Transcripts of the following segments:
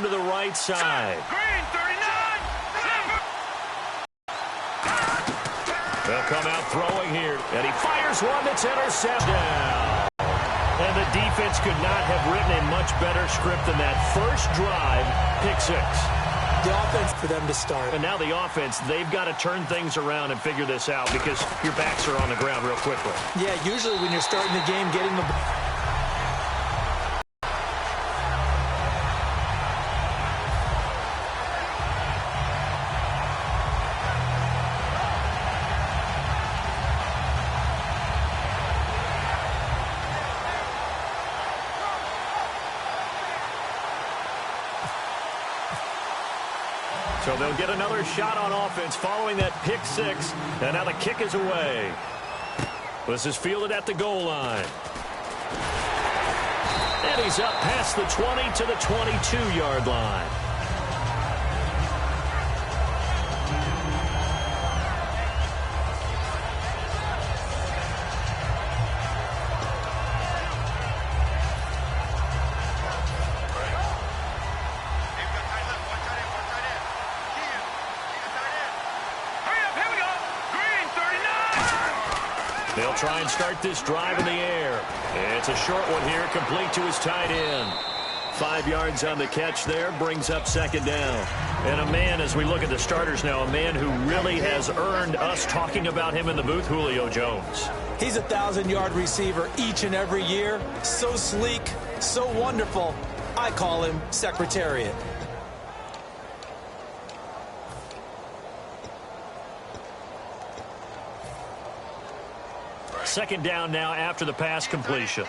to the right side. Green, 39. They'll come out throwing here, and he fires one that's intercepted. Down. And the defense could not have written a much better script than that first drive, pick six. The offense for them to start. And now the offense, they've got to turn things around and figure this out because your backs are on the ground real quickly. Yeah, usually when you're starting the game, getting the So they'll get another shot on offense following that pick six. And now the kick is away. This is fielded at the goal line. And he's up past the 20 to the 22-yard line. They'll try and start this drive in the air. It's a short one here, complete to his tight end. 5 yards on the catch there, brings up second down. And a man, as we look at the starters now, a man who really has earned us talking about him in the booth, Julio Jones. He's a 1,000-yard receiver each and every year. So sleek, so wonderful. I call him Secretariat. Second down now after the pass completion.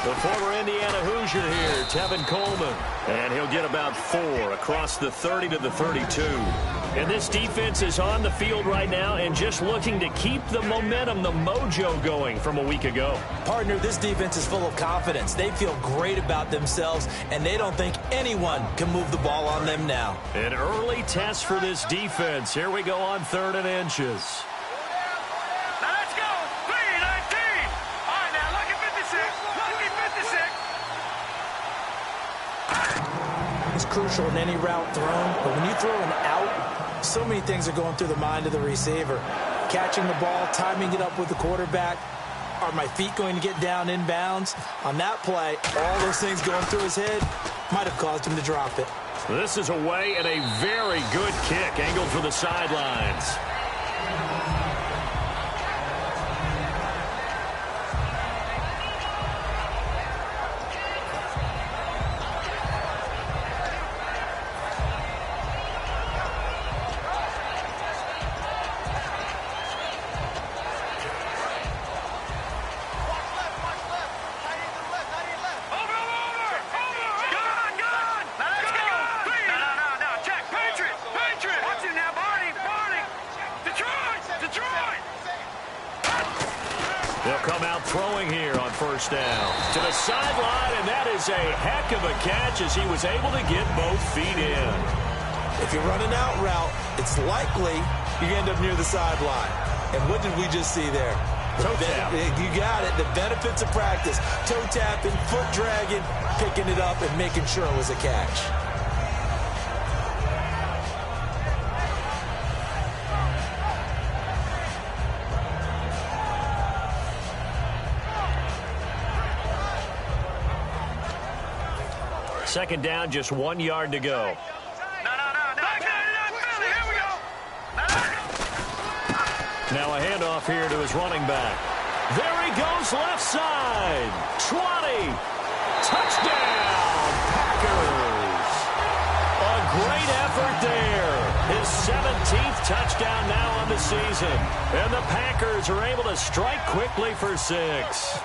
The former Indiana Hoosier here, Tevin Coleman. And he'll get about 4 across the 30 to the 32. And this defense is on the field right now and just looking to keep the momentum, the mojo going from a week ago. Partner, this defense is full of confidence. They feel great about themselves, and they don't think anyone can move the ball on them now. An early test for this defense. Here we go on 3rd and inches. Crucial in any route thrown, but when you throw an out, so many things are going through the mind of the receiver. Catching the ball, timing it up with the quarterback. Are my feet going to get down inbounds? On that play, all those things going through his head might have caused him to drop it. This is away and a very good kick, angled for the sidelines. They'll come out throwing here on first down. To the sideline, and that is a heck of a catch as he was able to get both feet in. If you run an out route, it's likely you end up near the sideline. And what did we just see there? Toe tap. You got it. The benefits of practice. Toe tapping, foot dragging, picking it up, and making sure it was a catch. Second down, just 1 yard to go. Now a handoff here to his running back. There he goes, left side. 20. Touchdown, Packers. A great effort there. His 17th touchdown now on the season. And the Packers are able to strike quickly for 6.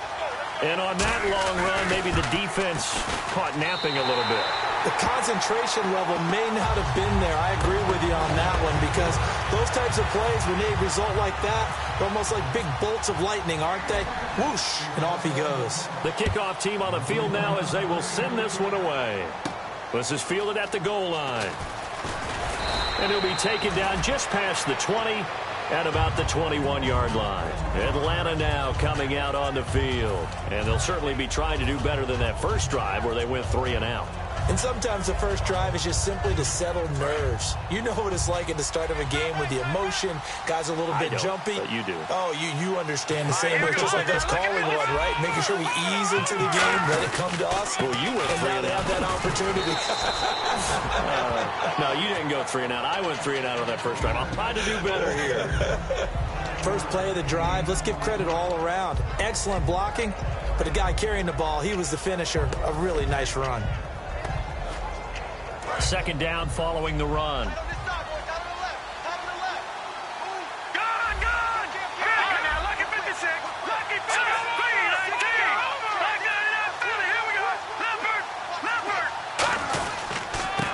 And on that long run, maybe the defense caught napping a little bit. The concentration level may not have been there. I agree with you on that one because those types of plays, when they result like that, they're almost like big bolts of lightning, aren't they? Whoosh, and off he goes. The kickoff team on the field now as they will send this one away. This is fielded at the goal line. And he'll be taken down just past the 20 at about the 21-yard line. Atlanta now coming out on the field. And they'll certainly be trying to do better than that first drive where they went 3 and out. And sometimes the first drive is just simply to settle nerves. You know what it's like at the start of a game with the emotion. Guys a little bit jumpy. But you do. Oh, you understand the same way. It's just like us calling one, right? Making sure we ease into the game, let it come to us. Well, you went 3 and out. Have that opportunity. No, you didn't go 3 and out. I went 3 and out on that first drive. I'll try to do better here. First play of the drive. Let's give credit all around. Excellent blocking, but the guy carrying the ball, he was the finisher. A really nice run. Second down following the run.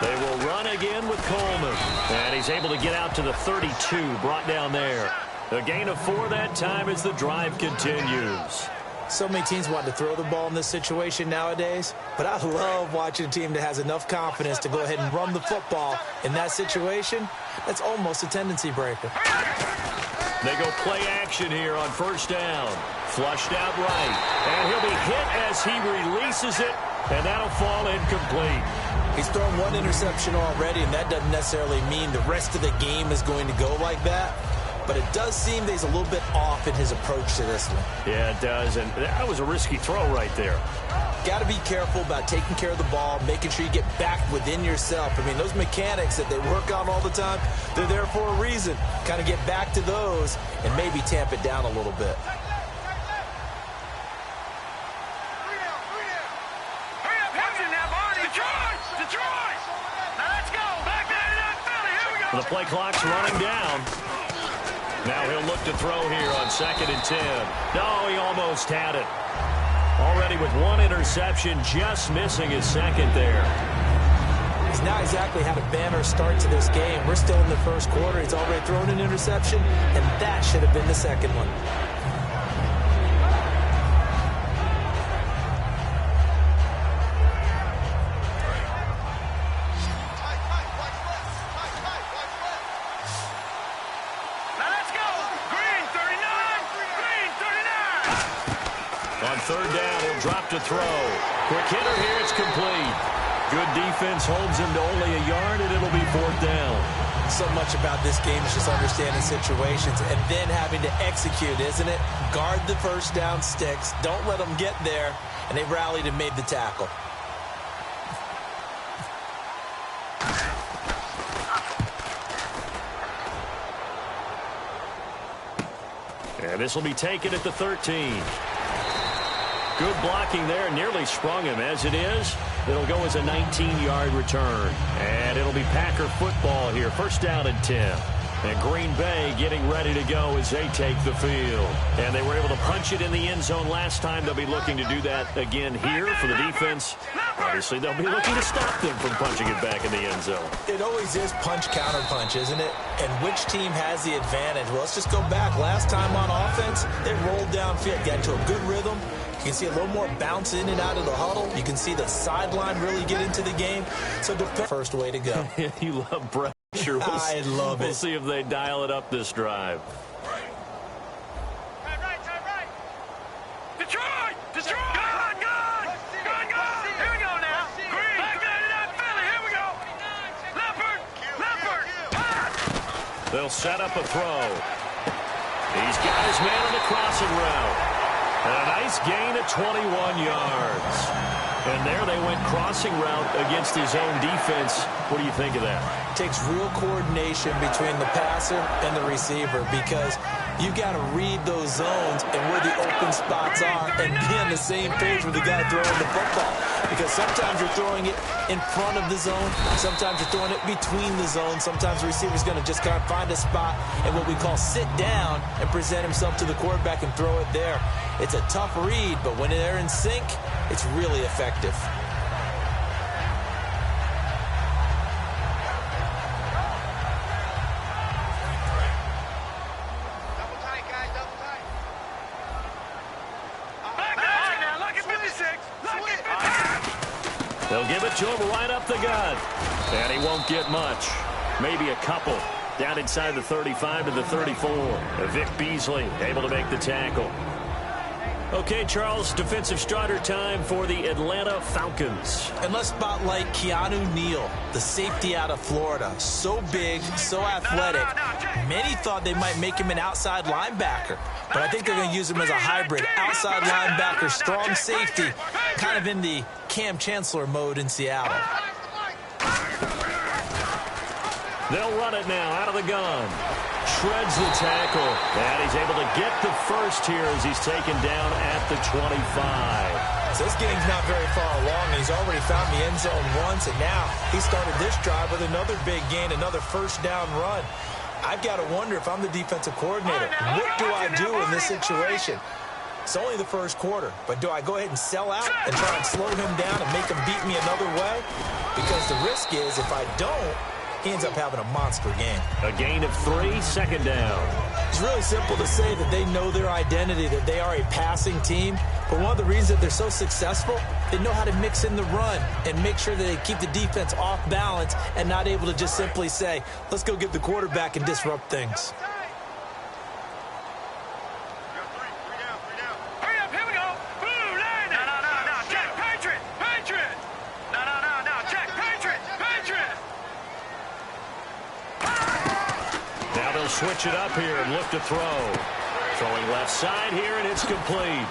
They will run again with Coleman. And he's able to get out to the 32, brought down there. A gain of 4 that time as the drive continues. So many teams want to throw the ball in this situation nowadays, but I love watching a team that has enough confidence to go ahead and run the football. In that situation, that's almost a tendency breaker. They go play action here on first down. Flushed out right. And he'll be hit as he releases it, and that'll fall incomplete. He's thrown 1 interception already, and that doesn't necessarily mean the rest of the game is going to go like that. But it does seem that he's a little bit off in his approach to this one. Yeah, it does, and that was a risky throw right there. Got to be careful about taking care of the ball, making sure you get back within yourself. I mean, those mechanics that they work on all the time, they're there for a reason. Kind of get back to those and maybe tamp it down a little bit. The play clock's running down. Now he'll look to throw here on 2nd and 10. No, he almost had it. Already with 1 interception, just missing his second there. He's not exactly had a banner start to this game. We're still in the first quarter. He's already thrown an interception, and that should have been the second one. Third down, he'll drop to throw. Quick hitter here, it's complete. Good defense holds him to only a yard, and it'll be 4th down. So much about this game is just understanding situations and then having to execute, isn't it? Guard the first down sticks. Don't let them get there. And they rallied and made the tackle. And this will be taken at the 13. Good blocking there, nearly sprung him. As it is, it'll go as a 19-yard return. And it'll be Packer football here, first down and 10. And Green Bay getting ready to go as they take the field. And they were able to punch it in the end zone last time. They'll be looking to do that again here for the defense. Obviously, they'll be looking to stop them from punching it back in the end zone. It always is punch-counter-punch, isn't it? And which team has the advantage? Well, let's just go back. Last time on offense, they rolled downfield, got into a good rhythm. You can see a little more bounce in and out of the huddle. You can see the sideline really get into the game. So first way to go. You love pressure. I love it. We'll see if they dial it up this drive. Right. Detroit! Gone! Here we go now. Green. Back to Philly. Here we go. Leopard. They'll set up a throw. He's got his man on the crossing route. And a nice gain of 21 yards. And there they went crossing route against his own defense. What do you think of that? Takes real coordination between the passer and the receiver because you got to read those zones and where the open spots are and be on the same page with the guy throwing the football. Because sometimes you're throwing it in front of the zone. Sometimes you're throwing it between the zones. Sometimes the receiver's going to just kind of find a spot and what we call sit down and present himself to the quarterback and throw it there. It's a tough read, but when they're in sync, it's really effective. They'll give it to him right up the gut. And he won't get much. Maybe a couple. Down inside the 35 to the 34. Vic Beasley able to make the tackle. Okay, Charles, defensive starter time for the Atlanta Falcons. And let's spotlight Keanu Neal, the safety out of Florida. So big, so athletic. Many thought they might make him an outside linebacker, but I think they're going to use him as a hybrid. Outside linebacker, strong safety, kind of in the Cam Chancellor mode in Seattle. They'll run it now out of the gun. Shreds the tackle, and he's able to get the first here as he's taken down at the 25. So this game's not very far along. He's already found the end zone once, and now he started this drive with another big gain, another first down run. I've got to wonder if I'm the defensive coordinator. What do I do in this situation? It's only the first quarter, but do I go ahead and sell out and try and slow him down and make him beat me another way? Because the risk is if I don't, he ends up having a monster game. A gain of 3, second down. It's really simple to say that they know their identity, that they are a passing team. But one of the reasons that they're so successful, they know how to mix in the run and make sure that they keep the defense off balance and not able to just simply say, let's go get the quarterback and disrupt things. Switch it up here and look to throw. Throwing left side here, and it's complete.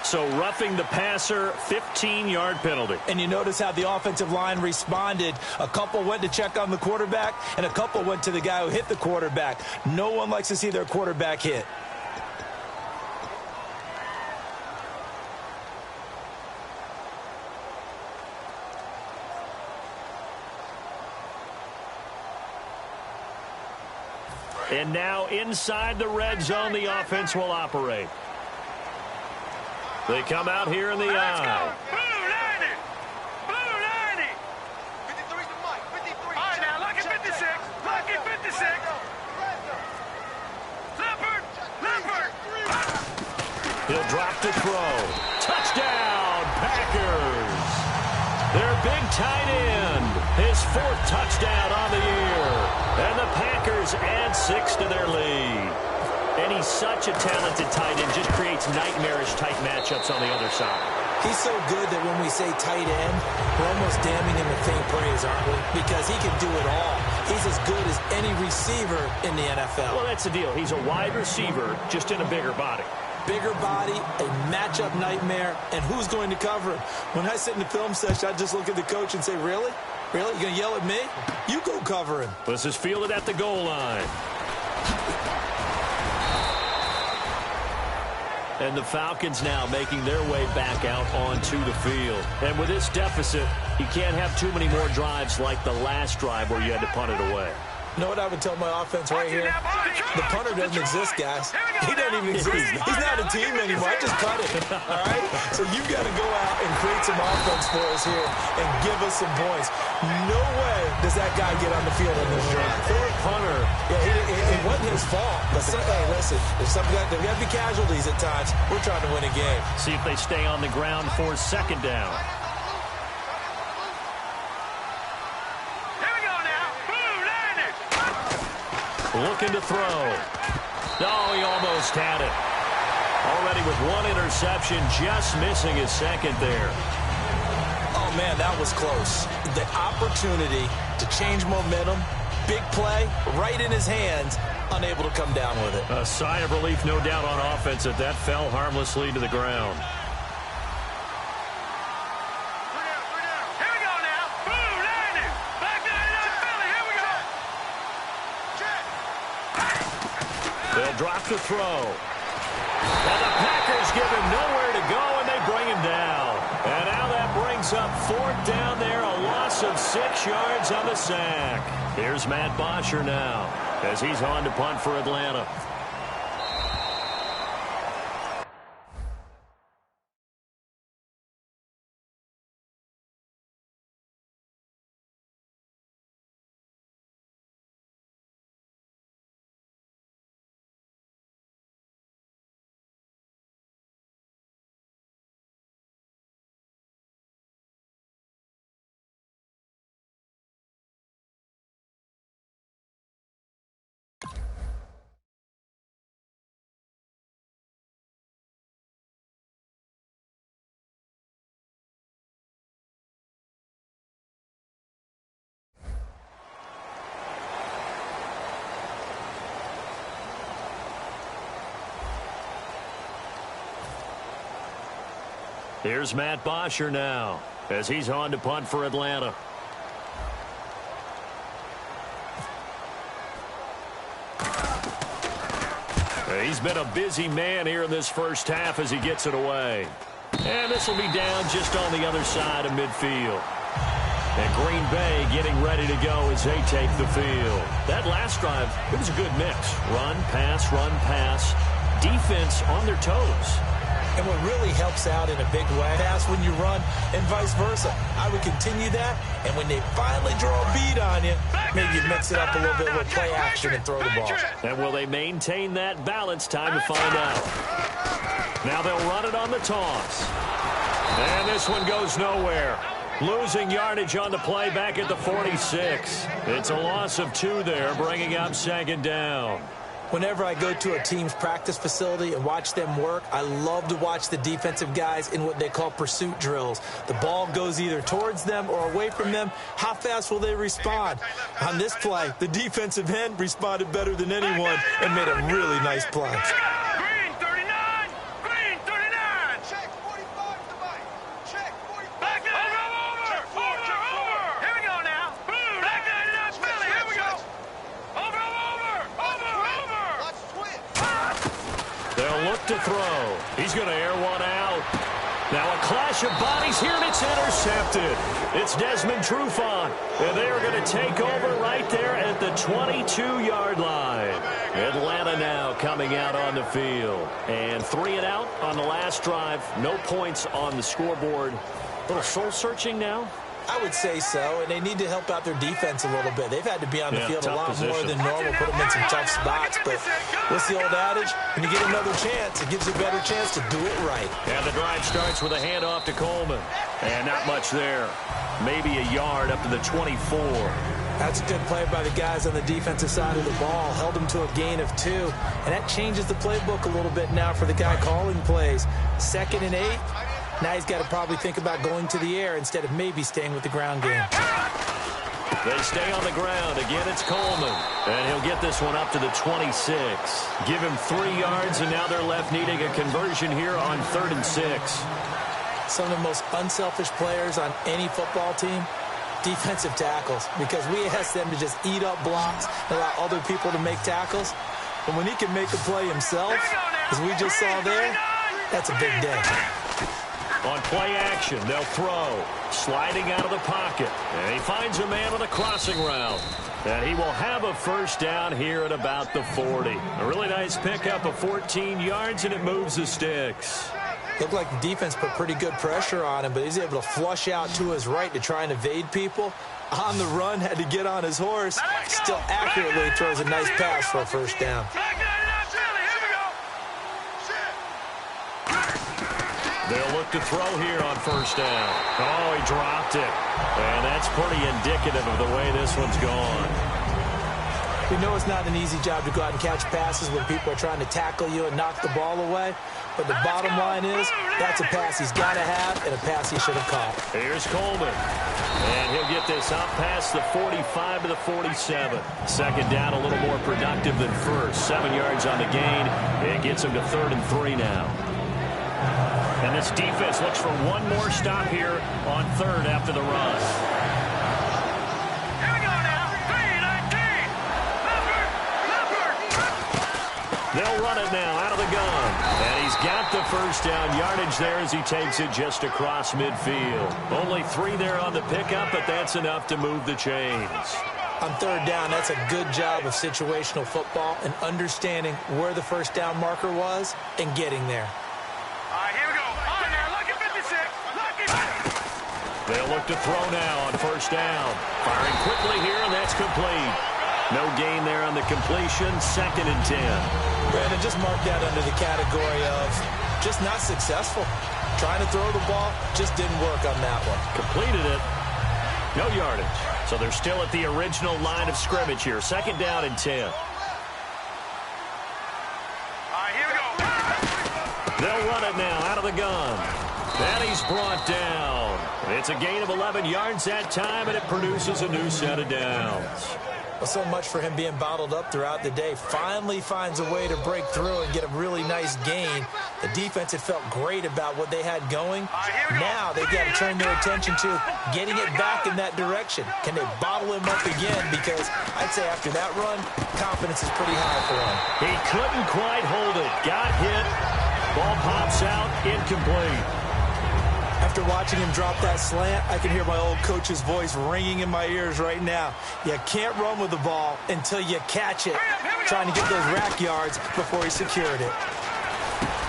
So roughing the passer, 15-yard penalty. And you notice how the offensive line responded. A couple went to check on the quarterback, and a couple went to the guy who hit the quarterback. No one likes to see their quarterback hit. And now inside the red zone, the offense will operate. They come out here in the eye. Blue 90! Blue 90! 53 to Mike. 53. All right, now, lucky 56. Lucky 56. Leopard! Leopard! He'll drop to throw. Touchdown, Packers! Their big tight end. His 4th touchdown on the year. And the Packers add 6 to their lead. And he's such a talented tight end, just creates nightmarish tight matchups on the other side. He's so good that when we say tight end, we're almost damning him with faint praise, aren't we? Because he can do it all. He's as good as any receiver in the NFL. Well, that's the deal. He's a wide receiver, just in a bigger body. Bigger body, a matchup nightmare, and who's going to cover him? When I sit in the film session, I just look at the coach and say, really? Really? You going to yell at me? You go cover him. This is fielded at the goal line. And the Falcons now making their way back out onto the field. And with this deficit, you can't have too many more drives like the last drive where you had to punt it away. You know what I would tell my offense right here? The punter doesn't exist, guys. He doesn't even exist. He's not a team anymore. I just cut it. All right? So you've got to go out and create some offense for us here and give us some points. No way does that guy get on the field on this drive. Poor punter. Yeah, it wasn't his fault. But hey, listen, there's got to be casualties at times. We're trying to win a game. See if they stay on the ground for second down. Looking to throw. Oh, he almost had it. Already with 1 interception, just missing his second there. Oh, man, that was close. The opportunity to change momentum, big play, right in his hands, unable to come down with it. A sigh of relief, no doubt, on offense that fell harmlessly to the ground. They'll drop the throw. And the Packers give him nowhere to go, and they bring him down. And now that brings up 4th down there, a loss of 6 yards on the sack. Here's Matt Bosher now as he's on to punt for Atlanta. Here's Matt Bosher now as he's on to punt for Atlanta. He's been a busy man here in this first half as he gets it away. And this will be down just on the other side of midfield. And Green Bay getting ready to go as they take the field. That last drive, it was a good mix. Run, pass, defense on their toes. And what really helps out in a big way, pass when you run and vice versa. I would continue that, and when they finally draw a beat on you, maybe you mix it up a little bit with play action and throw the ball. And will they maintain that balance? Time to find out. Now they'll run it on the toss. And this one goes nowhere. Losing yardage on the play back at the 46. It's a loss of 2 there, bringing up second down. Whenever I go to a team's practice facility and watch them work, I love to watch the defensive guys in what they call pursuit drills. The ball goes either towards them or away from them. How fast will they respond? On this play, the defensive end responded better than anyone and made a really nice play. Green 39! Green 39! Check 45 somebody! Check 45! Back over! Here we go now! Blue, back there, Philly, here we go! Over! They'll look to throw. He's going to air one out. Now a clash of bodies here, and it's intercepted. It's Desmond Trufant, and they are going to take over right there at the 22-yard line. Atlanta now coming out on the field. And 3 and out on the last drive. No points on the scoreboard. A little soul-searching now. I would say so, and they need to help out their defense a little bit. They've had to be on the field a lot more than normal, put them in some tough spots. But what's the old adage? When you get another chance, it gives you a better chance to do it right. And the drive starts with a handoff to Coleman. And not much there. Maybe a yard up to the 24. That's a good play by the guys on the defensive side of the ball. Held them to a gain of 2. And that changes the playbook a little bit now for the guy calling plays. 2nd and 8. Now he's got to probably think about going to the air instead of maybe staying with the ground game. They stay on the ground. Again, it's Coleman. And he'll get this one up to the 26. Give him 3 yards, and now they're left needing a conversion here on 3rd and 6. Some of the most unselfish players on any football team, defensive tackles, because we ask them to just eat up blocks and allow other people to make tackles. But when he can make a play himself, as we just saw there, that's a big day. On play action, they'll throw. Sliding out of the pocket. And he finds a man on a crossing route. And he will have a first down here at about the 40. A really nice pickup of 14 yards, and it moves the sticks. Looked like the defense put pretty good pressure on him, but he's able to flush out to his right to try and evade people. On the run, had to get on his horse. Still accurately throws a nice pass for a first down. They'll look to throw here on first down. Oh, he dropped it. And that's pretty indicative of the way this one's gone. We know it's not an easy job to go out and catch passes when people are trying to tackle you and knock the ball away. But the bottom line is, that's a pass he's got to have and a pass he should have caught. Here's Coleman. And he'll get this up past the 45 to the 47. Second down, a little more productive than first. 7 yards on the gain. It gets him to 3rd and 3 now. And this defense looks for one more stop here on 3rd after the run. Here we go now. 3-19. They'll run it now out of the gun. And he's got the first down yardage there as he takes it just across midfield. Only 3 there on the pickup, but that's enough to move the chains. On 3rd down, that's a good job of situational football and understanding where the first down marker was and getting there. They'll look to throw now on first down. Firing quickly here, and that's complete. No gain there on the completion. 2nd and 10. Brandon, just marked that under the category of just not successful. Trying to throw the ball, just didn't work on that one. Completed it. No yardage. So they're still at the original line of scrimmage here. 2nd down and 10. All right, here we go. They'll run it now out of the gun. And he's brought down. It's a gain of 11 yards that time, and it produces a new set of downs. Well, so much for him being bottled up throughout the day. Finally finds a way to break through and get a really nice gain. The defense had felt great about what they had going. Now they've got to turn their attention to getting it back in that direction. Can they bottle him up again? Because I'd say after that run, confidence is pretty high for him. He couldn't quite hold it. Got hit. Ball pops out. Incomplete. After watching him drop that slant, I can hear my old coach's voice ringing in my ears right now. You can't run with the ball until you catch it. Trying to get those rack yards before he secured it.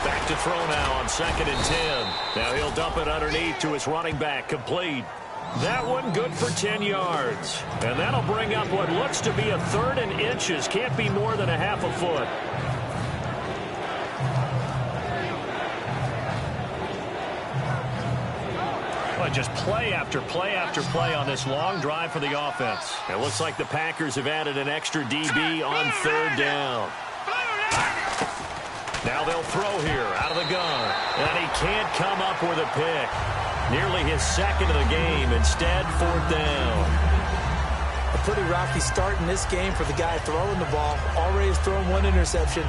Back to throw now on 2nd and 10. Now he'll dump it underneath to his running back. Complete. That one good for 10 yards. And that'll bring up what looks to be a 3rd and inches. Can't be more than a half a foot. Just play after play after play on this long drive for the offense. It looks like the Packers have added an extra DB on 3rd down. Now they'll throw here out of the gun. And he can't come up with a pick. Nearly his 2nd of the game. Instead, 4th down. A pretty rocky start in this game for the guy throwing the ball. Already has thrown 1 interception.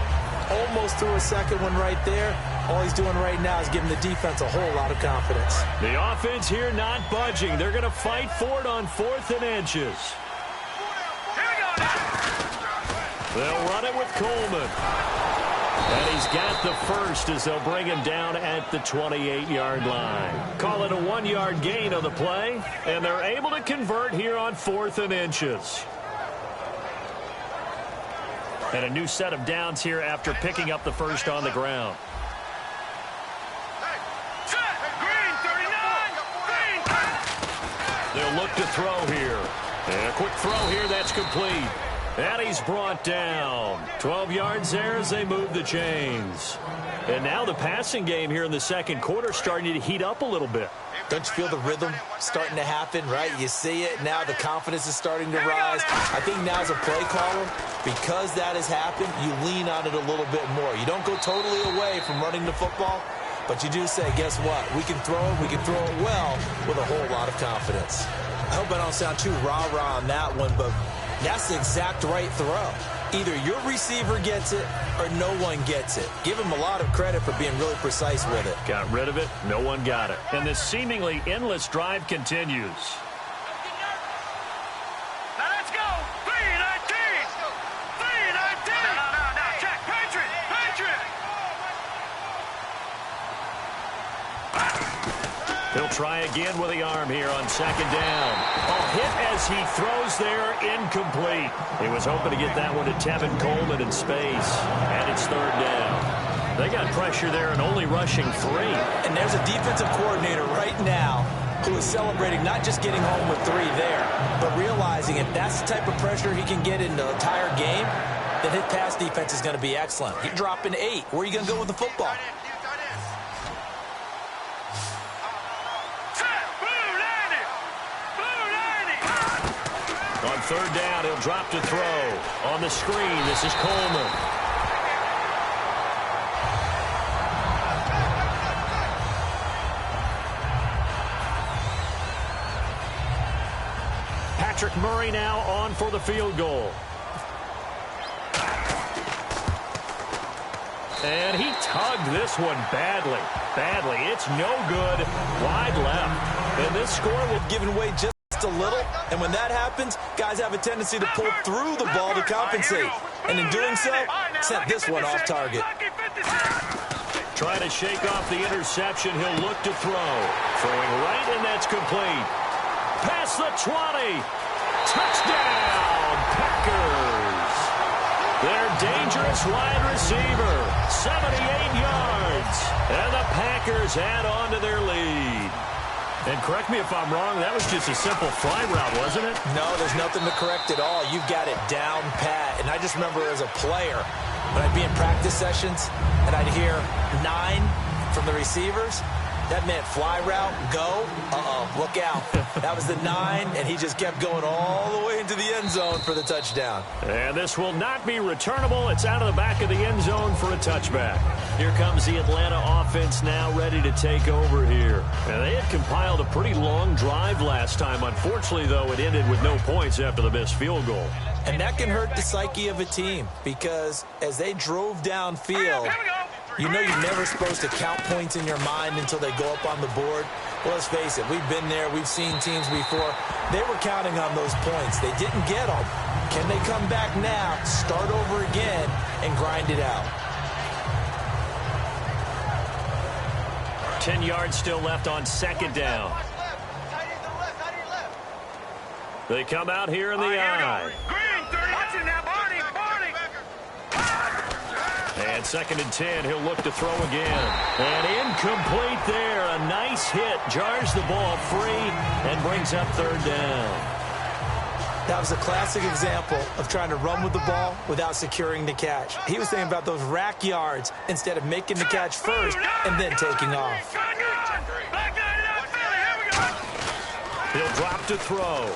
Almost threw a 2nd one right there. All he's doing right now is giving the defense a whole lot of confidence. The offense here not budging. They're going to fight for it on 4th and inches. They'll run it with Coleman. And he's got the first as they'll bring him down at the 28-yard line. Call it a 1-yard gain on the play, and they're able to convert here on 4th and inches. And a new set of downs here after picking up the first on the ground. They'll look to throw here. And a quick throw here, that's complete. And he's brought down. 12 yards there as they move the chains. And now the passing game here in the 2nd quarter starting to heat up a little bit. Don't you feel the rhythm starting to happen, right? You see it. Now the confidence is starting to rise. I think now as a play caller, because that has happened, you lean on it a little bit more. You don't go totally away from running the football, but you do say, guess what? We can throw it well with a whole lot of confidence. I hope I don't sound too rah-rah on that one, but that's the exact right throw. Either your receiver gets it or no one gets it. Give him a lot of credit for being really precise with it. Got rid of it. No one got it. And this seemingly endless drive continues. Now let's go. 3-19. 3-19. No. Check. Patriot. He'll try again with the arm here on 2nd down. A hit as he throws there, incomplete. He was hoping to get that one to Tevin Coleman in space. And it's 3rd down. They got pressure there and only rushing 3. And there's a defensive coordinator right now who is celebrating not just getting home with 3 there, but realizing if that's the type of pressure he can get in the entire game, then his pass defense is going to be excellent. You're dropping 8. Where are you going to go with the football? On 3rd down, he'll drop to throw. On the screen, this is Coleman. Patrick Murray now on for the field goal. And he tugged this one badly. It's no good. Wide left. And this score will give away just a little, and when that happens, guys have a tendency to pull through the ball to compensate, and in doing so, sent this one off target. Trying to shake off the interception, he'll look to throw. Throwing right, and that's complete. Past the 20. Touchdown, Packers. Their dangerous wide receiver, 78 yards, and the Packers add on to their lead. And correct me if I'm wrong, that was just a simple fly route, wasn't it? No, there's nothing to correct at all. You've got it down pat. And I just remember as a player, when I'd be in practice sessions and I'd hear 9 from the receivers, That meant fly route, go, look out. That was the 9, and he just kept going all the way into the end zone for the touchdown. And this will not be returnable. It's out of the back of the end zone for a touchback. Here comes the Atlanta offense now ready to take over here. And they had compiled a pretty long drive last time. Unfortunately, though, it ended with no points after the missed field goal. And that can hurt the psyche of a team because as they drove downfield, you know you're never supposed to count points in your mind until they go up on the board. Well, let's face it, we've been there. We've seen teams before. They were counting on those points. They didn't get them. Can they come back now, start over again, and grind it out? 10 yards still left on second down. They come out here in the eye. And 2nd and 10, he'll look to throw again. And incomplete there. A nice hit. Jars the ball free and brings up 3rd down. That was a classic example of trying to run with the ball without securing the catch. He was thinking about those rack yards instead of making the catch first and then taking off. He'll drop to throw.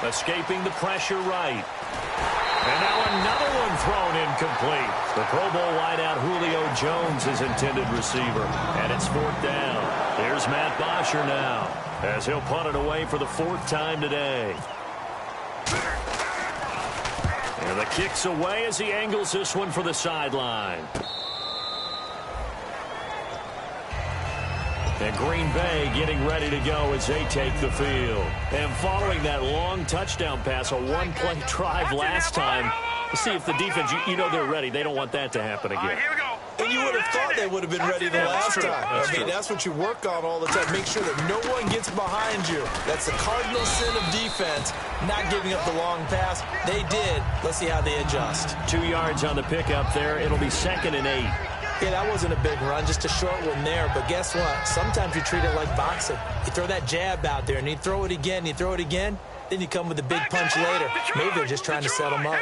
Escaping the pressure right. And now another one thrown incomplete. The Pro Bowl wideout Julio Jones is intended receiver. And it's 4th down. Here's Matt Bosher now as he'll punt it away for the 4th time today. And the kick's away as he angles this one for the sideline. And Green Bay getting ready to go as they take the field. And following that long touchdown pass, a one-play drive last time, to see if the defense, you know they're ready. They don't want that to happen again. And you would have thought they would have been ready the last time. That's what you work on all the time. Make sure that no one gets behind you. That's the cardinal sin of defense, not giving up the long pass. They did. Let's see how they adjust. 2 yards on the pickup there. It'll be 2nd and 8. Yeah, that wasn't a big run, just a short one there. But guess what? Sometimes you treat it like boxing. You throw that jab out there, and you throw it again, then you come with a big punch later. Maybe they're just trying to set them up.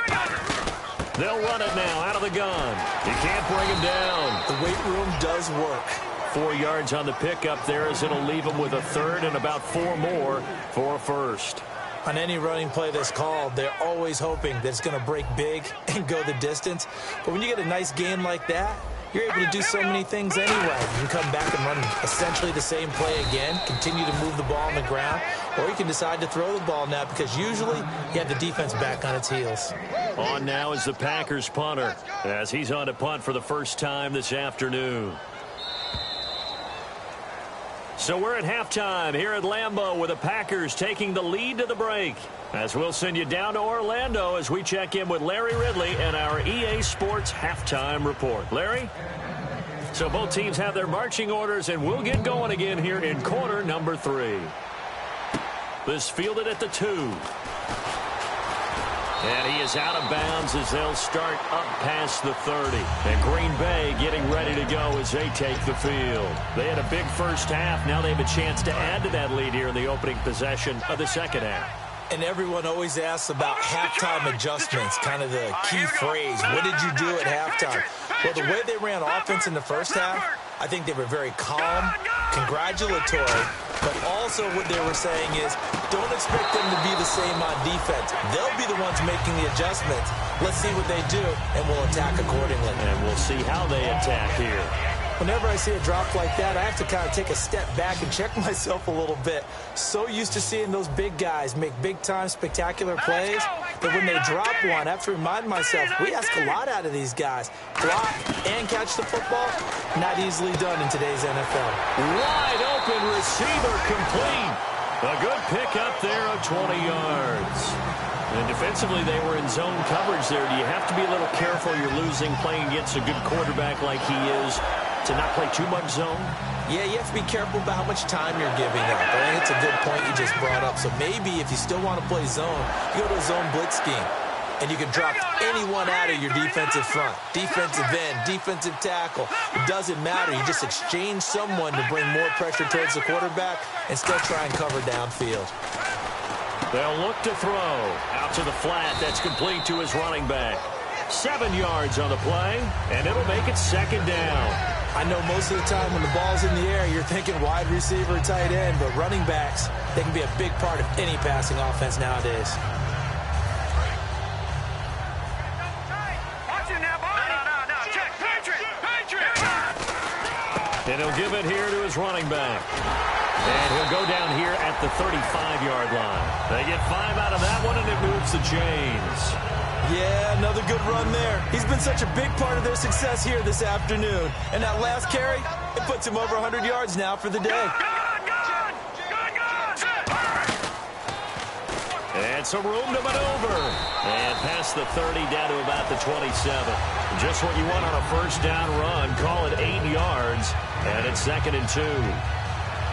They'll run it now out of the gun. You can't bring him down. The weight room does work. 4 yards on the pickup there as it'll leave him with a 3rd and about 4 more for a 1st. On any running play that's called, they're always hoping that it's going to break big and go the distance. But when you get a nice game like that, you're able to do so many things anyway. You can come back and run essentially the same play again, continue to move the ball on the ground, or you can decide to throw the ball now because usually you have the defense back on its heels. On now is the Packers punter as he's on to punt for the first time this afternoon. So we're at halftime here at Lambeau with the Packers taking the lead to the break. As we'll send you down to Orlando as we check in with Larry Ridley and our EA Sports halftime report. Larry? So both teams have their marching orders, and we'll get going again here in quarter number 3. This fielded at the 2. And he is out of bounds as they'll start up past the 30. And Green Bay getting ready to go as they take the field. They had a big first half. Now they have a chance to add to that lead here in the opening possession of the second half. And everyone always asks about halftime adjustments, kind of the key phrase. What did you do at halftime? Well, the way they ran offense in the first half, I think they were very calm, congratulatory, but also what they were saying is don't expect them to be the same on defense. They'll be the ones making the adjustments. Let's see what they do, and we'll attack accordingly. And we'll see how they attack here. Whenever I see a drop like that, I have to kind of take a step back and check myself a little bit. So used to seeing those big guys make big-time spectacular plays that when they drop one, I have to remind myself, we ask a lot out of these guys. Block and catch the football, not easily done in today's NFL. Wide open receiver complete. A good pickup there of 20 yards. And defensively, they were in zone coverage there. Do you have to be a little careful? You're losing playing against a good quarterback like he is to not play too much zone? Yeah, you have to be careful about how much time you're giving up. I think it's a good point you just brought up. So maybe if you still want to play zone, you go to a zone blitz scheme. And you can drop anyone out of your defensive front. Defensive end, defensive tackle. It doesn't matter. You just exchange someone to bring more pressure towards the quarterback and still try and cover downfield. They'll look to throw. Out to the flat. That's complete to his running back. 7 yards on the play, and it'll make it 2nd down. I know most of the time when the ball's in the air, you're thinking wide receiver, tight end, but running backs, they can be a big part of any passing offense nowadays. And he'll give it here to his running back. And he'll go down here at the 35-yard line. They get 5 out of that one, and it moves the chains. Yeah, another good run there. He's been such a big part of their success here this afternoon. And that last carry, it puts him over 100 yards now for the day. And some room to maneuver. And past the 30 down to about the 27. Just what you want on a first down run. Call it 8 yards. And it's 2nd and 2.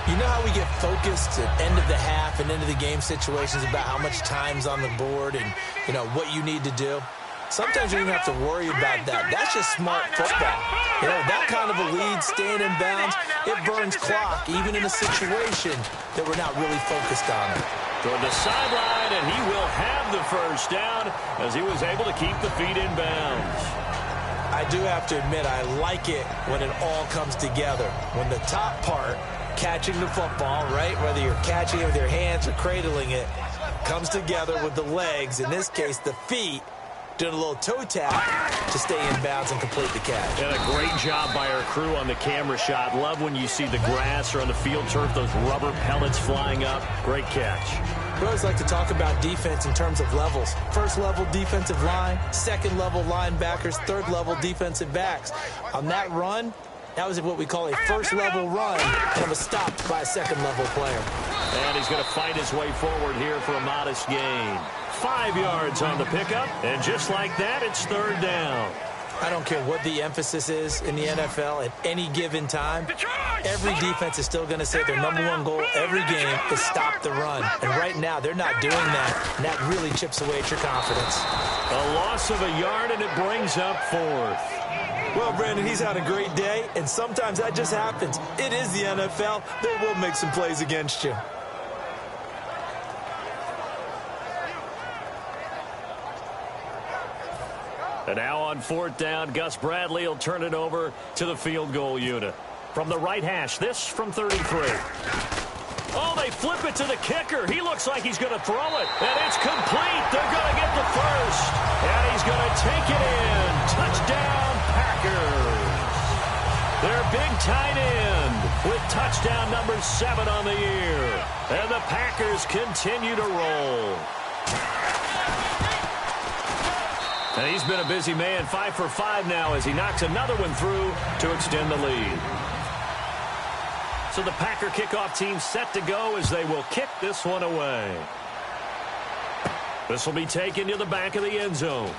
You know how we get focused at end of the half and end of the game situations about how much time's on the board and, you know, what you need to do? Sometimes you don't even have to worry about that. That's just smart football. You know, that kind of a lead, staying in bounds, it burns clock, even in a situation that we're not really focused on. Toward the sideline, and he will have the first down as he was able to keep the feet in bounds. I do have to admit, I like it when it all comes together. When the top part, catching the football, right, whether you're catching it with your hands or cradling it, comes together with the legs, in this case the feet, doing a little toe tap to stay in bounds and complete the catch. And a great job by our crew on the camera shot. Love when you see the grass or on the field turf, those rubber pellets flying up. Great catch. We always like to talk about defense in terms of levels. First level defensive line, second level linebackers, third level defensive backs. On that run, that was what we call a first level run, and it was stopped by a second level player. And he's going to fight his way forward here for a modest gain. 5 yards on the pickup, and just like that, it's 3rd down. I don't care what the emphasis is in the NFL at any given time. Every defense is still going to say their #1 goal every game is stop the run. And right now, they're not doing that, and that really chips away at your confidence. A loss of a yard, and it brings up 4th. Well, Brandon, he's had a great day, and sometimes that just happens. It is the NFL. They will make some plays against you. And now on 4th down, Gus Bradley will turn it over to the field goal unit. From the right hash, this from 33. Oh, they flip it to the kicker. He looks like he's going to throw it. And it's complete. They're going to get the first. And he's going to take it in. Touchdown, Packers. Their big tight end with touchdown number 7 on the year. And the Packers continue to roll. And he's been a busy man, 5 for 5 now as he knocks another one through to extend the lead. So the Packer kickoff team set to go as they will kick this one away. This will be taken to the back of the end zone.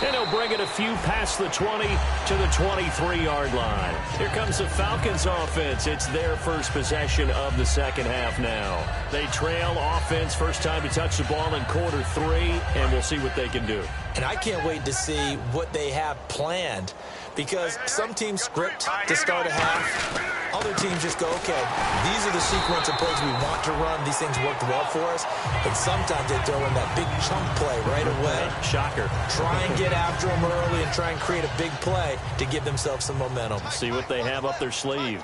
And he'll bring it a few past the 20 to the 23-yard line. Here comes the Falcons offense. It's their first possession of the second half now. They trail offense first time to touch the ball in quarter 3, and we'll see what they can do. And I can't wait to see what they have planned, because some teams script to start a half. Other teams just go, okay, these are the sequence of plays we want to run. These things worked well for us. But sometimes they throw in that big chunk play right away. Shocker. Try and get after them early and try and create a big play to give themselves some momentum. See what they have up their sleeve.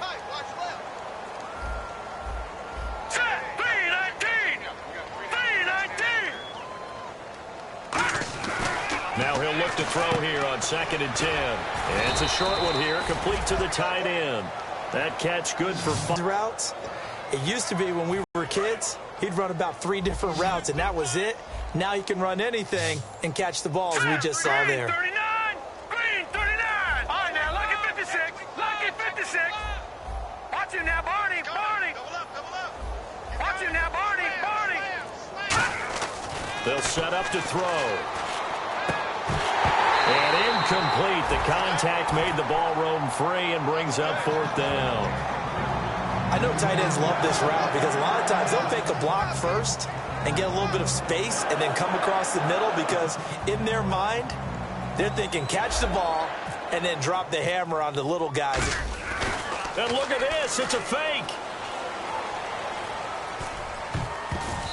Now he'll look to throw here on 2nd and 10. And it's a short one here, complete to the tight end. That catch good for 5 routes. It used to be when we were kids, he'd run about 3 different routes, and that was it. Now he can run anything and catch the ball, as we just saw there. Green 39. All right, now look at 56. Look at 56. Watch him now, Barney. Watch him now, Barney. They'll set up to throw. And incomplete. The contact made the ball roam free and brings up 4th down. I know tight ends love this route because a lot of times they'll fake a block first and get a little bit of space and then come across the middle, because in their mind, they're thinking catch the ball and then drop the hammer on the little guys. And look at this. It's a fake.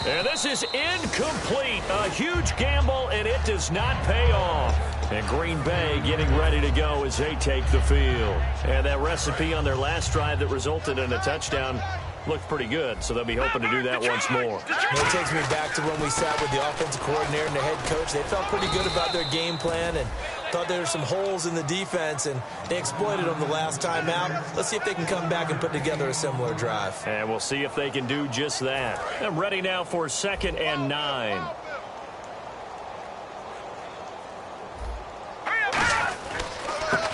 And this is incomplete. A huge gamble, and it does not pay off. And Green Bay getting ready to go as they take the field. And that recipe on their last drive that resulted in a touchdown looked pretty good, so they'll be hoping to do that once more. It takes me back to when we sat with the offensive coordinator and the head coach. They felt pretty good about their game plan and thought there were some holes in the defense, and they exploited them the last time out. Let's see if they can come back and put together a similar drive. And we'll see if they can do just that. I'm ready now for 2nd and 9.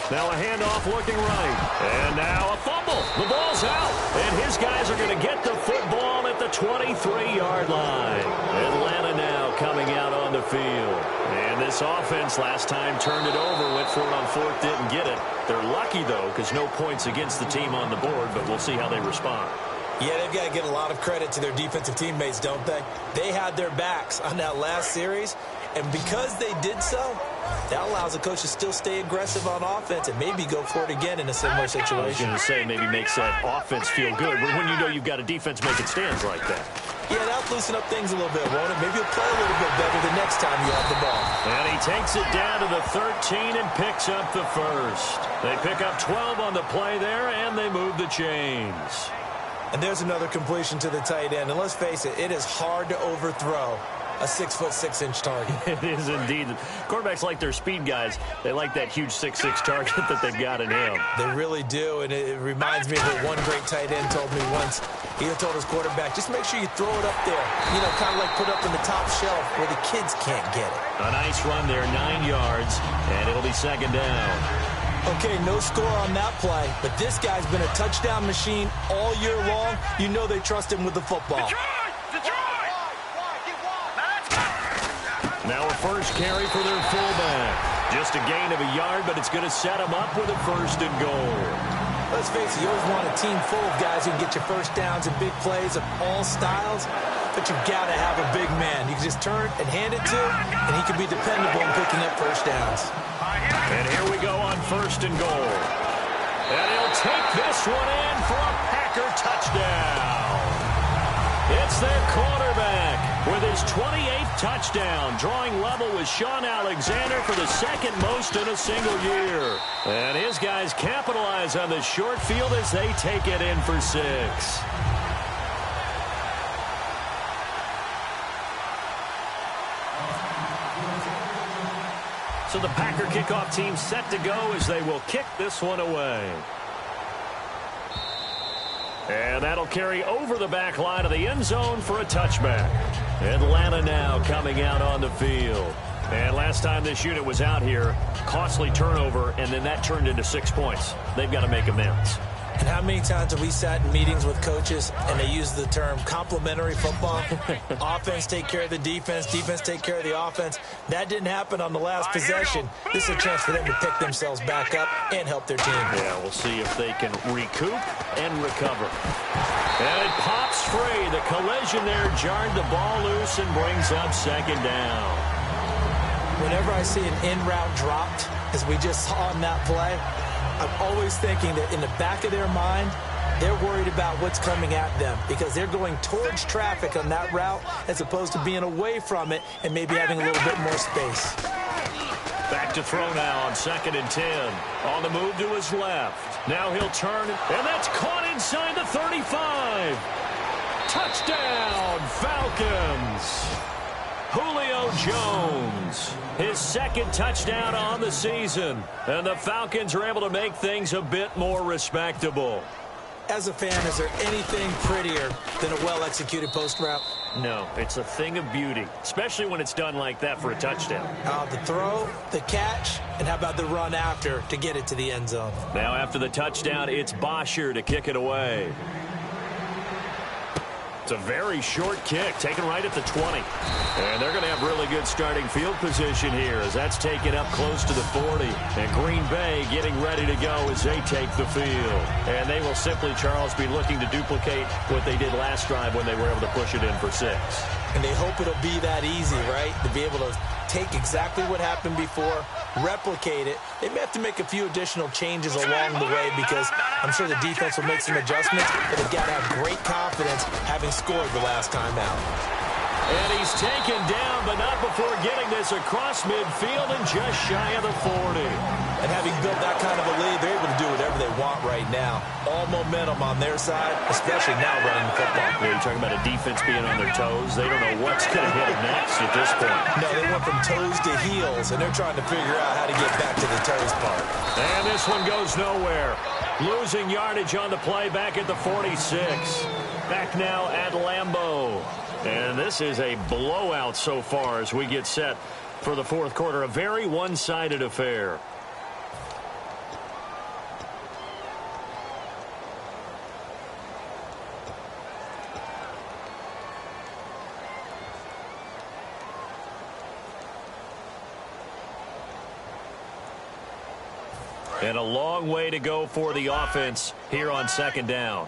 Now a handoff looking right. And now a fumble. The ball's out. And his guys are going to get the football at the 23-yard line. Atlanta now coming out on the field. And this offense last time turned it over, went for it on 4th, didn't get it. They're lucky, though, because no points against the team on the board, but we'll see how they respond. Yeah, they've got to get a lot of credit to their defensive teammates, don't they? They had their backs on that last series, and because they did so, that allows the coach to still stay aggressive on offense and maybe go for it again in a similar situation. I was going to say maybe makes that offense feel good, but when you know you've got a defense making stands like that. Yeah, that'll loosen up things a little bit, won't it? Maybe you'll play a little bit better the next time you have the ball. And he takes it down to the 13 and picks up the first. They pick up 12 on the play there, and they move the chains. And there's another completion to the tight end. And let's face it, it is hard to overthrow a 6'6" target. It is indeed. Quarterbacks like their speed guys. They like that huge 6'6" target that they've got in him. They really do, and it reminds me of what one great tight end told me once. He told his quarterback, just make sure you throw it up there. You know, kind of like put up in the top shelf where the kids can't get it. A nice run there, 9 yards, and it'll be 2nd down. Okay, no score on that play, but this guy's been a touchdown machine all year long. You know they trust him with the football. Now a first carry for their fullback. Just a gain of a yard, but it's going to set them up with a 1st and goal. Let's face it, you always want a team full of guys who can get you first downs and big plays of all styles, but you've got to have a big man. You can just turn and hand it to, and he can be dependable in picking up first downs. And here we go on 1st and goal. And he'll take this one in for a Packer touchdown. It's their quarterback with his 28th touchdown, drawing level with Sean Alexander for the 2nd most in a single year. And his guys capitalize on the short field as they take it in for 6. So the Packer kickoff team set to go as they will kick this one away. And that'll carry over the back line of the end zone for a touchback. Atlanta now coming out on the field. And last time this unit was out here, costly turnover, and then that turned into 6 points. They've got to make amends. And how many times have we sat in meetings with coaches and they use the term complementary football? Offense take care of the defense, defense take care of the offense. That didn't happen on the last possession. This is a chance for them to pick themselves back up and help their team. Yeah, we'll see if they can recoup and recover. And it pops free. The collision there jarred the ball loose and brings up 2nd down. Whenever I see an in-route dropped, as we just saw in that play, I'm always thinking that in the back of their mind, they're worried about what's coming at them because they're going towards traffic on that route as opposed to being away from it and maybe having a little bit more space. Back to throw now on 2nd and 10. On the move to his left. Now he'll turn, and that's caught inside the 35. Touchdown, Falcons. Julio Jones, his 2nd touchdown on the season. And the Falcons are able to make things a bit more respectable. As a fan, is there anything prettier than a well-executed post route? No, it's a thing of beauty, especially when it's done like that for a touchdown. The throw, the catch, and how about the run after to get it to the end zone? Now after the touchdown, it's Bosher to kick it away. It's a very short kick, taken right at the 20. And they're going to have really good starting field position here as that's taken up close to the 40. And Green Bay getting ready to go as they take the field. And they will simply, Charles, be looking to duplicate what they did last drive when they were able to push it in for 6. And they hope it'll be that easy, right? To be able to take exactly what happened before, replicate it. They may have to make a few additional changes along the way because I'm sure the defense will make some adjustments, but they've got to have great confidence having scored the last time out. And he's taken down, but not before getting this across midfield and just shy of the 40. And having built that kind of a lead, they're able to do whatever they want right now. All momentum on their side, especially now running the football. Yeah, you're talking about a defense being on their toes. They don't know what's going to hit them next at this point. No, they went from toes to heels, and they're trying to figure out how to get back to the toes part. And this one goes nowhere. Losing yardage on the play back at the 46. Back now at Lambeau. And this is a blowout so far as we get set for the fourth quarter. A very one-sided affair. And a long way to go for the offense here on second down.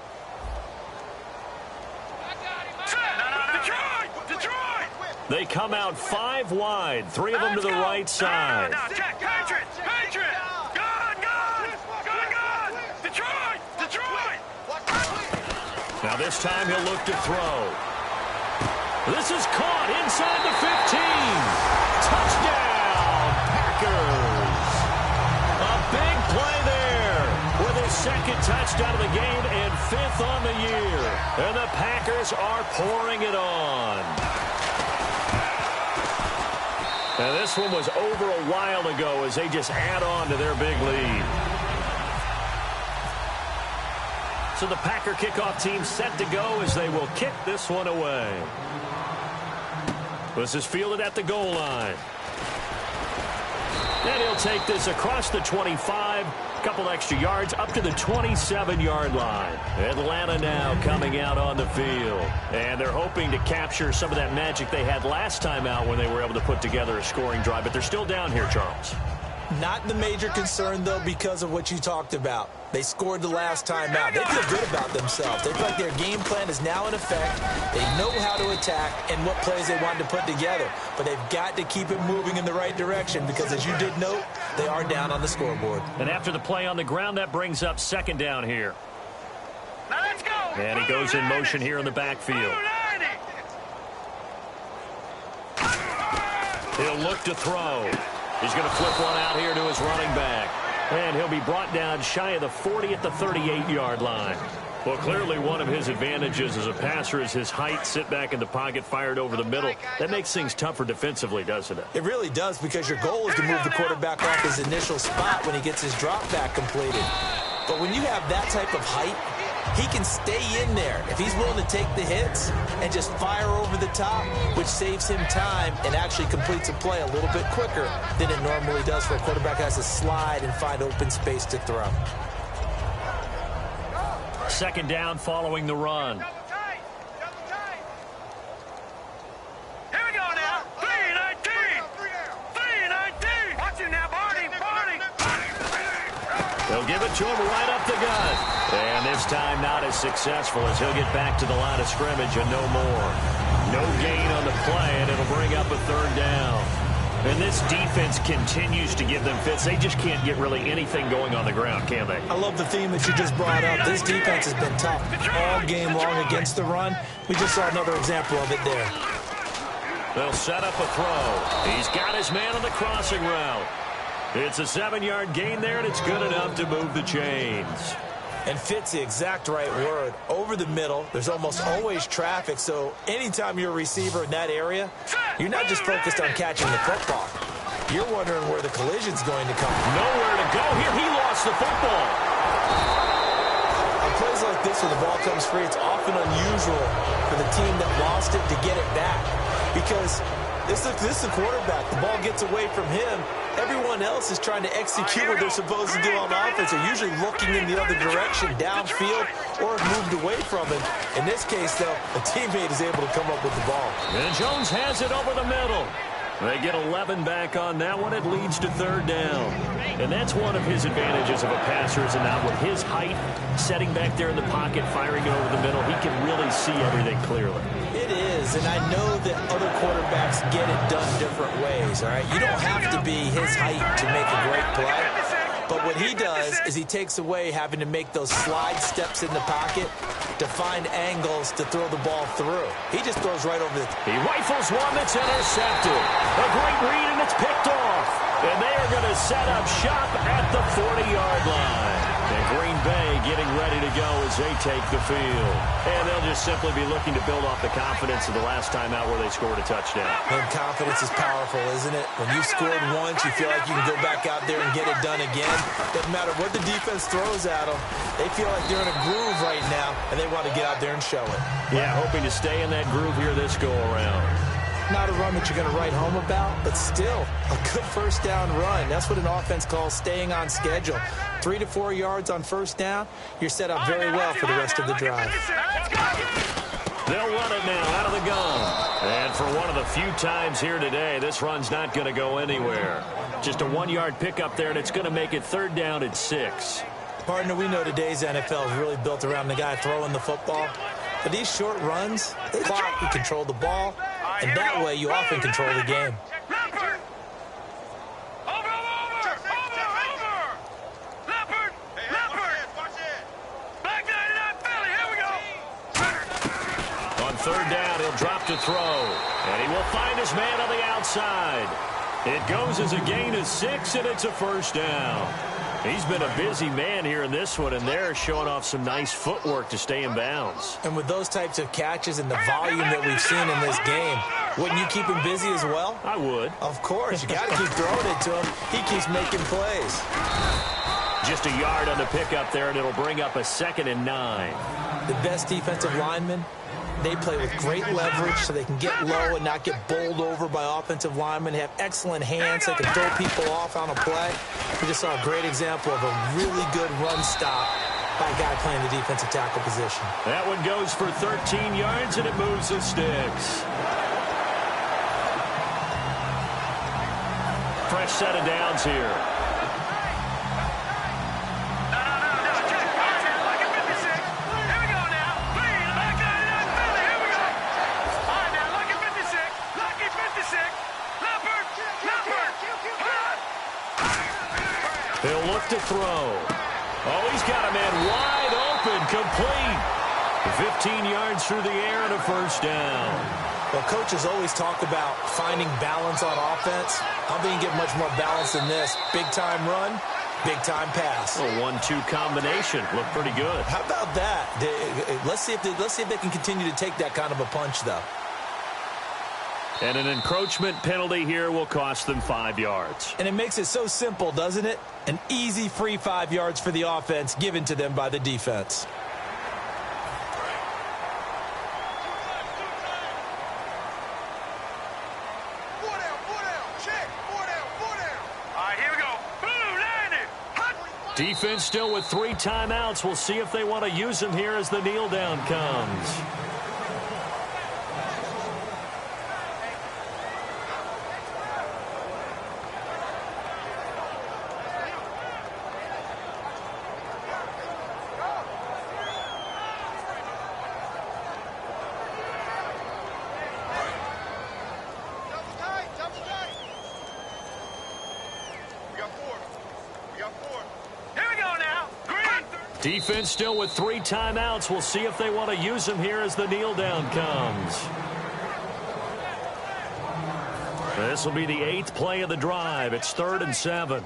They come out 5 wide, 3 of them to the right side. Now this time he'll look to throw. This is caught inside the 15. Touchdown, Packers. A big play there with his second touchdown of the game and 5th on the year. And the Packers are pouring it on. Now this one was over a while ago as they just add on to their big lead. So the Packer kickoff team set to go as they will kick this one away. This is fielded at the goal line. And he'll take this across the 25, a couple extra yards up to the 27-yard line. Atlanta now coming out on the field. And they're hoping to capture some of that magic they had last time out when they were able to put together a scoring drive. But they're still down here, Charles. Not the major concern, though, because of what you talked about. They scored the last time out. They feel good about themselves. They feel like their game plan is now in effect. They know how to attack and what plays they want to put together. But they've got to keep it moving in the right direction because, as you did note, they are down on the scoreboard. And after the play on the ground, that brings up second down here. Now let's go. And he goes in motion here in the backfield. He'll look to throw. He's going to flip one out here to his running back. And he'll be brought down shy of the 40 at the 38-yard line. Well, clearly one of his advantages as a passer is his height, sit back in the pocket, fired over the middle. That makes things tougher defensively, doesn't it? It really does, because your goal is to move the quarterback off his initial spot when he gets his drop back completed. But when you have that type of height, he can stay in there if he's willing to take the hits and just fire over the top, which saves him time and actually completes a play a little bit quicker than it normally does for a quarterback who has to slide and find open space to throw. Second down following the run. Here we go now. 3-19. 3-19. Watch him now, Barney. They'll give it to him right up the gut. And this time not as successful as he'll get back to the line of scrimmage and no more. No gain on the play, and it'll bring up a third down. And this defense continues to give them fits. They just can't get really anything going on the ground, can they? I love the theme that you just brought up. This defense has been tough all game long against the run. We just saw another example of it there. They'll set up a throw. He's got his man on the crossing route. It's a 7-yard gain there, and it's good enough to move the chains. And fits the exact right word. Over the middle, there's almost always traffic, so anytime you're a receiver in that area, you're not just focused on catching the football. You're wondering where the collision's going to come. Nowhere to go here. He lost the football. On plays like this where the ball comes free, it's often unusual for the team that lost it to get it back. Because this is the quarterback. The ball gets away from him. Everyone else is trying to execute what they're supposed to do on offense. They're usually looking in the other direction, downfield, or moved away from him. In this case, though, a teammate is able to come up with the ball. And Jones has it over the middle. They get 11 back on that one. It leads to third down. And that's one of his advantages of a passer, is not with his height, setting back there in the pocket, firing it over the middle. He can really see everything clearly. It is, and I know that other quarterbacks get it done different ways, all right? You don't have to be his height to make a great play. But what he does is he takes away having to make those slide steps in the pocket to find angles to throw the ball through. He just throws right over the... He rifles one that's intercepted. A great read, and it's picked off. And they are going to set up shop at the 40-yard line. And Green Bay getting ready to go as they take the field. And they'll just simply be looking to build off the confidence of the last time out where they scored a touchdown. And confidence is powerful, isn't it? When you scored once, you feel like you can go back out there and get it done again. Doesn't matter what the defense throws at them. They feel like they're in a groove right now, and they want to get out there and show it. Yeah, hoping to stay in that groove here this go-around. Not a run that you're going to write home about, but still a good first down run. That's what an offense calls staying on schedule. 3 to 4 yards on first down, you're set up very well for the rest of the drive. They'll run it now out of the gun. And for one of the few times here today, this run's not going to go anywhere. Just a 1-yard pickup there, and it's going to make it 3rd down and 6. Partner, we know today's NFL is really built around the guy throwing the football. But these short runs, they clock, you control the ball, and that way you often control the game. On 3rd down, he'll drop to throw, and he will find his man on the outside. It goes as a gain of 6, and it's a 1st down. He's been a busy man here in this one, and they're showing off some nice footwork to stay in bounds. And with those types of catches and the volume that we've seen in this game, wouldn't you keep him busy as well? I would. Of course. You got to keep throwing it to him. He keeps making plays. Just a yard on the pickup there, and it'll bring up a 2nd and 9. The best defensive linemen, they play with great leverage so they can get low and not get bowled over by offensive linemen. They have excellent hands. They can throw people off on a play. We just saw a great example of a really good run stop by a guy playing the defensive tackle position. That one goes for 13 yards, and it moves the sticks. Fresh set of downs here. He'll look to throw. Oh, he's got a man wide open, complete. 15 yards through the air and a 1st down. Well, coaches always talk about finding balance on offense. I don't think you get much more balance than this. Big-time run, big-time pass. A 1-2 combination. Looked pretty good. How about that? Let's see if they can continue to take that kind of a punch, though. And an encroachment penalty here will cost them 5 yards. And it makes it so simple, doesn't it? An easy free 5 yards for the offense given to them by the defense. Defense still with 3 timeouts. We'll see if they want to use them here as the kneel down comes. Defense still with 3 timeouts. We'll see if they want to use them here as the kneel down comes. This will be the 8th play of the drive. It's 3rd and 7.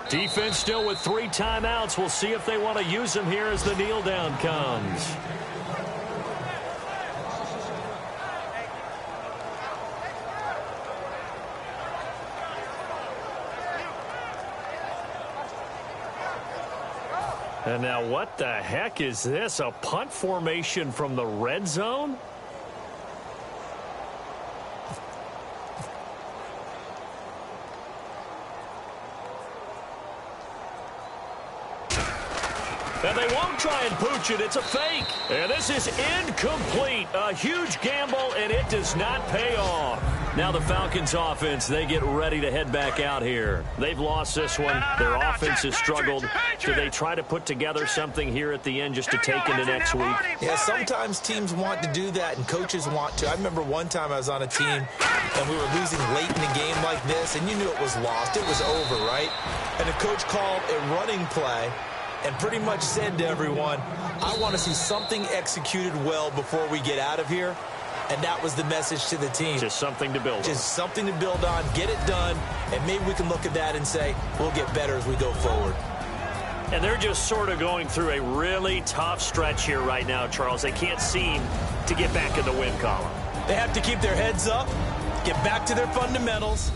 Defense still with 3 timeouts. We'll see if they want to use them here as the kneel down comes. And now what the heck is this? A punt formation from the red zone? And they won't try and pooch it. It's a fake. And this is incomplete. A huge gamble, and it does not pay off. Now the Falcons offense, they get ready to head back out here. They've lost this one. Their offense has struggled. Do they try to put together something here at the end just to take into next week? Yeah, sometimes teams want to do that, and coaches want to. I remember one time I was on a team, and we were losing late in a game like this, and you knew it was lost. It was over, right? And the coach called a running play and pretty much said to everyone, I want to see something executed well before we get out of here. And that was the message to the team. Just something to build on. Just something to build on, get it done, and maybe we can look at that and say, we'll get better as we go forward. And they're just sort of going through a really tough stretch here right now, Charles. They can't seem to get back in the win column. They have to keep their heads up, get back to their fundamentals,